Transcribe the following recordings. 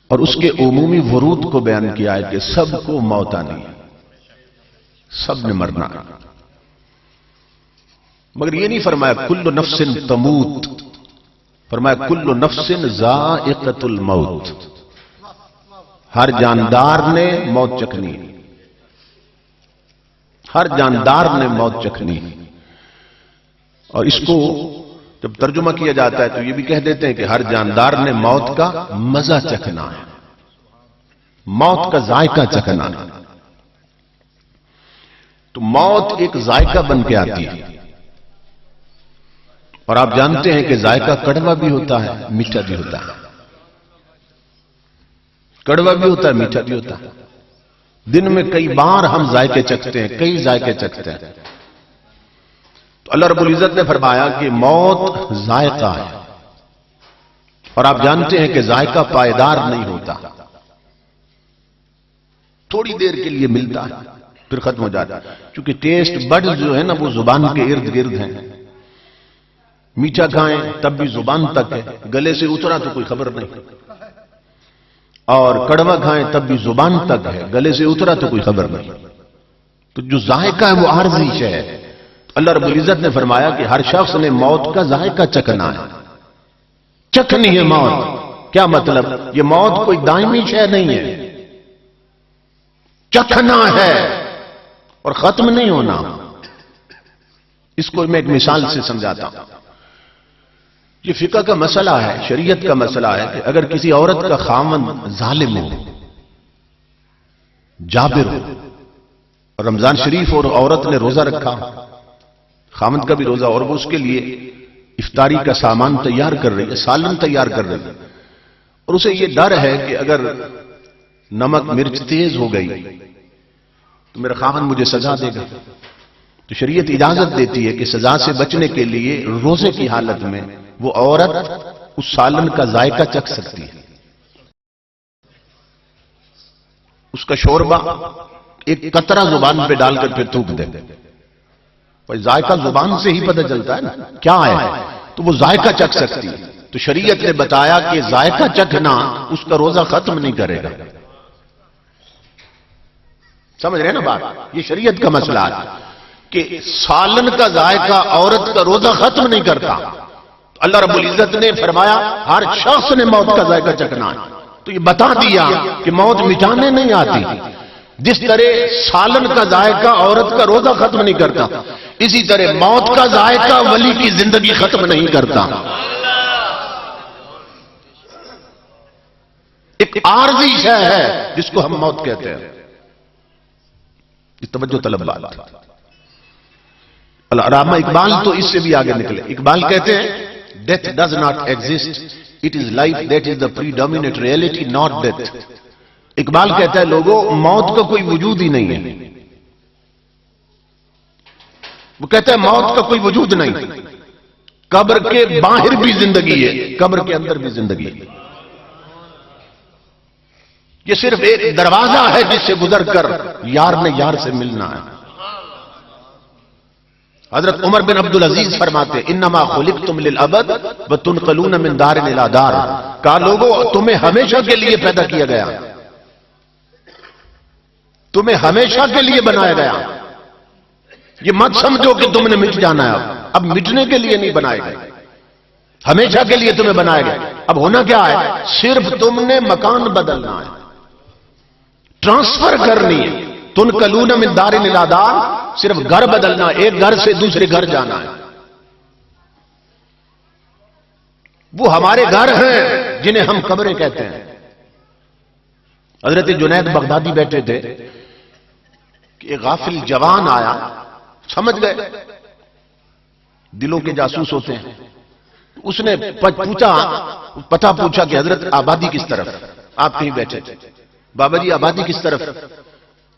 اور اس کے عمومی ورود کو بیان کیا ہے کہ سب کو موت آنی ہے، سب نے مرنا ہے، مگر یہ نہیں فرمایا کل نفس تموت، فرمایا کل نفس ذائقۃ الموت، ہر جاندار نے موت چکھنی ہے، ہر جاندار نے موت چکھنی ہے۔ اور اس کو جب ترجمہ کیا جاتا ہے تو یہ بھی کہہ دیتے ہیں کہ ہر جاندار نے موت کا مزہ چکھنا ہے، موت کا ذائقہ چکھنا ہے۔ تو موت ایک ذائقہ بن کے آتی ہے، اور آپ جانتے ہیں کہ ذائقہ کڑوا بھی ہوتا ہے، میٹھا بھی ہوتا ہے، کڑوا بھی ہوتا ہے، میٹھا بھی ہوتا ہے۔ دن میں کئی بار ہم ذائقے چکھتے ہیں، کئی ذائقے چکھتے ہیں۔ تو اللہ رب العزت نے فرمایا کہ موت ذائقہ ہے، اور آپ جانتے ہیں کہ ذائقہ پائیدار نہیں ہوتا، تھوڑی دیر کے لیے ملتا ہے پھر ختم ہو جاتا ہے، کیونکہ ٹیسٹ بڈز جو ہے نا وہ زبان کے ارد گرد ہیں۔ میٹھا کھائیں تب بھی زبان تک ہے، گلے سے اترا تو کوئی خبر نہیں، اور کڑوا کھائیں تب بھی زبان تک ہے، گلے سے اترا تو کوئی خبر نہیں۔ تو جو ذائقہ ہے وہ عارضی شے ہے۔ اللہ رب العزت نے فرمایا کہ ہر شخص نے موت کا ذائقہ چکھنا ہے، چکھنی ہے موت۔ کیا مطلب؟ یہ موت کوئی دائمی شے نہیں ہے، چکھنا ہے اور ختم نہیں ہونا۔ اس کو میں ایک مثال سے سمجھاتا ہوں۔ یہ فقہ کا مسئلہ ہے، شریعت کا مسئلہ ہے کہ اگر کسی عورت کا خاوند ظالم ہو، جابر ہو، اور رمضان شریف اور عورت نے روزہ رکھا، خاوند کا بھی روزہ، اور وہ اس کے لیے افطاری کا سامان تیار کر رہی ہے، سالن تیار کر رہی ہے، اور اسے یہ ڈر ہے کہ اگر نمک مرچ تیز ہو گئی تو میرا خاوند مجھے سزا دے گا۔ تو شریعت اجازت دیتی ہے کہ سزا سے بچنے کے لیے روزے کی حالت میں وہ عورت اس سالن کا ذائقہ چکھ سکتی ہے، اس کا شوربہ ایک قطرہ زبان پہ ڈال کر پھر تھوک دے، بھائی ذائقہ زبان سے ہی پتہ چلتا ہے نا کیا ہے، تو وہ ذائقہ چکھ سکتی ہے۔ تو شریعت نے بتایا کہ ذائقہ چکھنا اس کا روزہ ختم نہیں کرے گا۔ سمجھ رہے نا بات؟ یہ شریعت کا مسئلہ ہے کہ سالن کا ذائقہ عورت کا روزہ ختم نہیں کرتا۔ اللہ رب العزت نے فرمایا ہر شخص نے موت کا ذائقہ چکھنا ہے، تو یہ بتا دیا کہ موت مٹانے نہیں آتی۔ جس طرح سالن کا ذائقہ عورت کا روزہ ختم نہیں کرتا، اسی طرح موت کا ذائقہ ولی کی زندگی ختم نہیں کرتا۔ ایک عارضی شے ہے جس کو ہم موت کہتے ہیں۔ یہ توجہ طلب بات۔ علامہ اقبال تو اس سے بھی آگے نکلے۔ اقبال کہتے ہیں death does not exist, it is life that is the predominant reality, not death۔ Iqbal کہتا ہے لوگوں موت کا کوئی وجود ہی نہیں ہے، وہ کہتا ہے موت کا کوئی وجود نہیں، قبر کے باہر بھی زندگی ہے، قبر کے اندر بھی زندگی ہے، یہ صرف ایک دروازہ ہے جس سے گزر کر یار نے یار سے ملنا ہے۔ حضرت عمر بن عبدالعزیز فرماتے انما خلقتم للابد وتنقلون من دار الى دار، کہا لوگوں تمہیں ہمیشہ کے لیے پیدا کیا گیا، تمہیں ہمیشہ کے لیے بنایا گیا، یہ مت سمجھو کہ تم نے مٹ جانا ہے، اب مٹنے کے لیے نہیں بنائے گئے، ہمیشہ کے لیے تمہیں بنایا گیا۔ اب ہونا کیا ہے؟ صرف تم نے مکان بدلنا ہے، ٹرانسفر کرنی ہے۔ تنقلون من دار الى دار، صرف گھر بدلنا، ایک گھر سے دوسرے گھر جانا ہے۔ وہ ہمارے گھر ہیں جنہیں ہم قبریں کہتے ہیں۔ حضرت جنید بغدادی بیٹھے تھے کہ ایک غافل جوان آیا، سمجھ گئے دلوں کے جاسوس ہوتے ہیں، اس نے پوچھا، پتہ پوچھا کہ حضرت آبادی کس طرف؟ آپ کہیں بیٹھے تھے، بابا جی آبادی کس طرف؟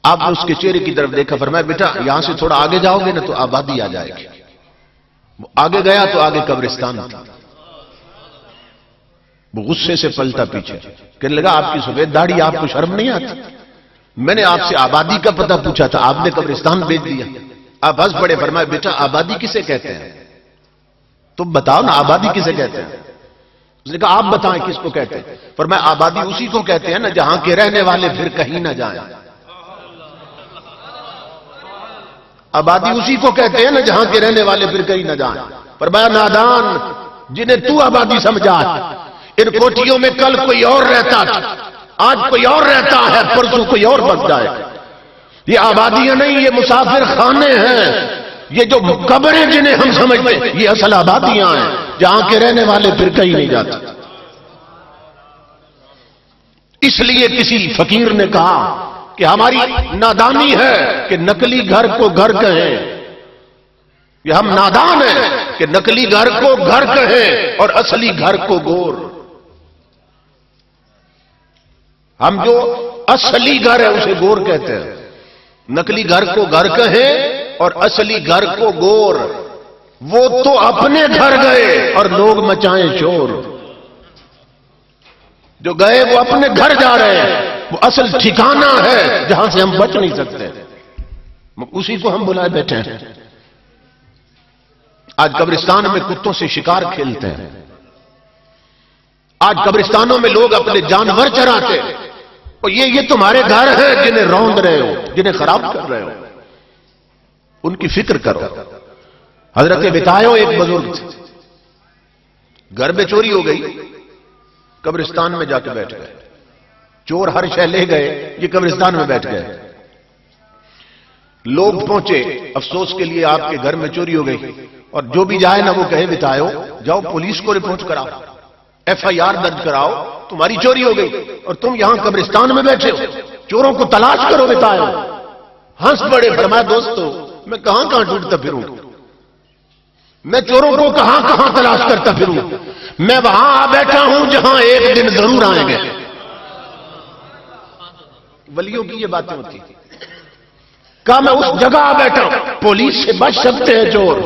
آپ نے اس کے چہرے کی طرف دیکھا، فرمایا بیٹا یہاں سے تھوڑا آگے جاؤ گے نا تو آبادی آ جائے گی۔ وہ آگے گیا تو آگے قبرستان تھا۔ وہ غصے سے پلٹا پیچھے، کہنے لگا آپ کی سفید داڑھی، آپ کو شرم نہیں آتی؟ میں نے آپ سے آبادی کا پتہ پوچھا تھا، آپ نے قبرستان بھیج دیا۔ آپ ہنس پڑے، فرمایا بیٹا آبادی کسے کہتے ہیں؟ تم بتاؤ نا آبادی کسے کہتے ہیں؟ اس نے کہا آپ بتائیں کس کو کہتے ہیں؟ فرمایا آبادی اسی کو کہتے ہیں نا جہاں کے رہنے والے پھر کہیں نہ جائیں. آبادی اسی کو کہتے ہیں نا جہاں کے رہنے والے پھر کہیں نہ جائیں. فرمایا نادان جنہیں تو آبادی سمجھا، ان کوٹھیوں میں کل کوئی اور رہتا تھا، آج کوئی اور رہتا ہے، پرسوں کوئی اور بس جائے. یہ آبادیاں نہیں، یہ مسافر خانے ہیں. یہ جو قبریں جنہیں ہم سمجھتے ہیں یہ اصل آبادیاں ہیں جہاں کے رہنے والے پھر کہیں نہیں جاتے. اس لیے کسی فقیر نے کہا کہ ہماری نادانی ہے کہ نقلی گھر کو گھر کہیں. یہ ہم نادان ہیں کہ نقلی گھر کو گھر کہیں اور اصلی گھر کو گور. ہم جو اصلی گھر ہے اسے گور کہتے ہیں. نقلی گھر کو گھر کہیں اور اصلی گھر کو گور. وہ تو اپنے گھر گئے اور لوگ مچائیں شور. جو گئے وہ اپنے گھر جا رہے ہیں، وہ اصل ٹھکانہ ہے جہاں سے ہم بچ نہیں سکتے، اسی کو ہم بلائے بیٹھے ہیں. آج قبرستان میں کتوں سے شکار کھیلتے ہیں. آج قبرستانوں میں لوگ اپنے جانور چراتے ہیں. اور یہ تمہارے گھر ہیں جنہیں روند رہے ہو، جنہیں خراب کر رہے ہو. ان کی فکر کرو. حضرت بتایو ایک بزرگ تھے، گھر میں چوری ہو گئی، قبرستان میں جا کے بیٹھ گئے. چور ہر شے لے گئے، یہ قبرستان میں بیٹھ گئے. لوگ پہنچے، افسوس کے لیے آپ کے گھر میں چوری ہو گئی. اور جو بھی جائے نا وہ کہے بتایو جاؤ پولیس کو رپورٹ کراؤ، ایف آئی آر درج کراؤ، تمہاری چوری ہو گئی اور تم یہاں قبرستان میں بیٹھے ہو. چوروں کو تلاش کرو بتایو. ہنس پڑے. فرمایا دوستو میں کہاں کہاں ڈھونڈتا پھروں، میں چوروں کو کہاں کہاں تلاش کرتا پھروں. میں وہاں آ بیٹھا ہوں جہاں ایک دن ضرور آئیں گے. ولیوں کی یہ باتیں ہوتی. کہا میں اس جگہ آ بیٹھا ہوں. پولیس سے بچ سکتے ہیں چور،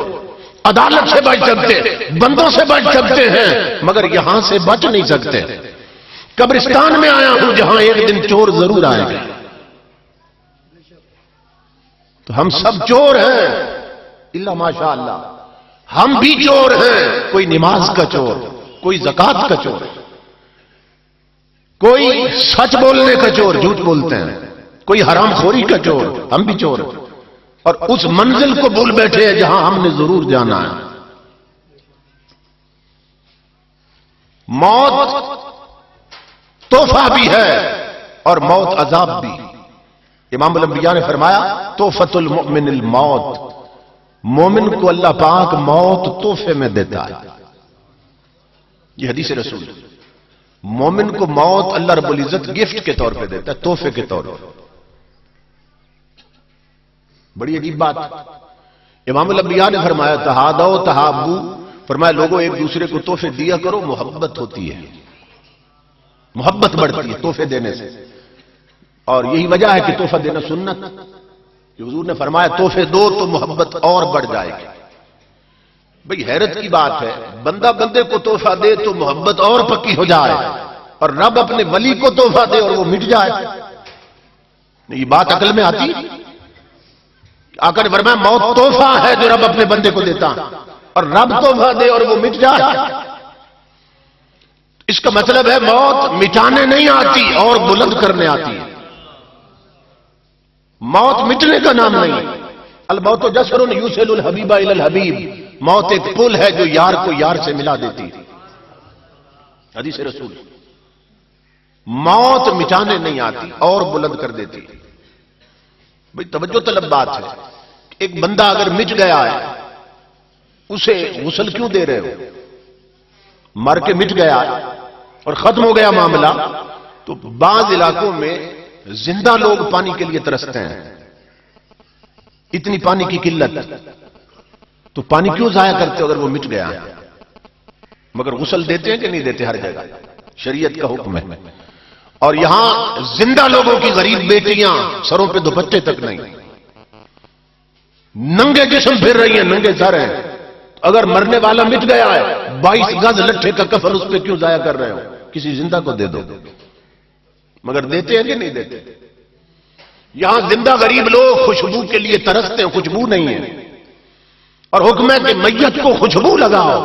عدالت سے بچ سکتے ہیں، بندوں سے بچ سکتے ہیں، مگر یہاں سے بچ نہیں سکتے. قبرستان میں آیا ہوں جہاں ایک دن چور ضرور آئیں گے. تو ہم سب چور ہیں الا ماشاء اللہ. ہم بھی چور ہیں. کوئی نماز کا چور، کوئی زکات کا چور، کوئی سچ بولنے کا چور، جھوٹ بولتے ہیں، کوئی حرام خوری کا چور. ہم بھی چور ہیں اور اس منزل کو بھول بیٹھے ہیں جہاں ہم نے ضرور جانا ہے. موت تحفہ بھی ہے اور موت عذاب بھی. امام الانبیاء نے فرمایا تحفۃ المؤمن الموت. مومن کو اللہ پاک موت تحفے میں دیتا ہے. یہ حدیث رسول. مومن کو موت اللہ رب العزت گفٹ کے طور پہ دیتا ہے، تحفے کے طور پہ. بڑی عجیب بات. امام الانبیاء نے فرمایا تہادو تہابو. فرمایا لوگوں ایک دوسرے کو تحفے دیا کرو، محبت ہوتی ہے، محبت بڑھتی ہے تحفے دینے سے. اور یہی وجہ ہے کہ تحفہ دینا سنت. کہ حضور نے فرمایا تحفے دو تو محبت اور بڑھ جائے گی. بھئی حیرت کی بات ہے، بندہ بندے کو تحفہ دے تو محبت اور پکی ہو جائے، اور رب اپنے ولی کو تحفہ دے اور وہ مٹ جائے. یہ بات عقل میں آتی. آقا نے فرمایا موت تحفہ ہے جو رب اپنے بندے کو دیتا، اور رب تحفہ دے اور وہ مٹ جائے. اس کا مطلب ہے موت مٹانے نہیں آتی اور بلند کرنے آتی ہے. موت مٹنے کا نام نہیں. الموت جسر یوصل الحبیب الی الحبیب. موت ایک پل ہے جو یار کو یار سے ملا دیتی. حدیث رسول. موت مٹانے نہیں آتی اور بلند کر دیتی. بھئی توجہ طلب بات ہے. ایک بندہ اگر مٹ گیا ہے اسے غسل کیوں دے رہے ہو؟ مر کے مٹ گیا اور ختم ہو گیا معاملہ. تو بعض علاقوں میں زندہ لوگ پانی کے لیے ترستے ہیں. اتنی پانی کی قلت، تو پانی کیوں ضائع کرتے اگر وہ مٹ گیا؟ مگر غسل دیتے ہیں کہ نہیں دیتے؟ ہر جگہ شریعت کا حکم ہے. اور یہاں زندہ لوگوں کی غریب بیٹیاں سروں پہ دوپٹے تک نہیں، ننگے جسم پھر رہی ہیں، ننگے سر ہیں. اگر مرنے والا مٹ گیا ہے 22 گز لٹھے کا کفن اس پہ کیوں ضائع کر رہے ہو؟ کسی زندہ کو دے دو. مگر دیتے ہیں کہ نہیں دیتے؟ یہاں زندہ غریب لوگ خوشبو کے لیے ترستے ہیں، خوشبو نہیں ہے. اور حکم ہے کہ میت کو خوشبو لگاؤ.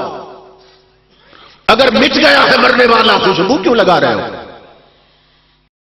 اگر مٹ گیا ہے مرنے والا خوشبو کیوں لگا رہے ہو؟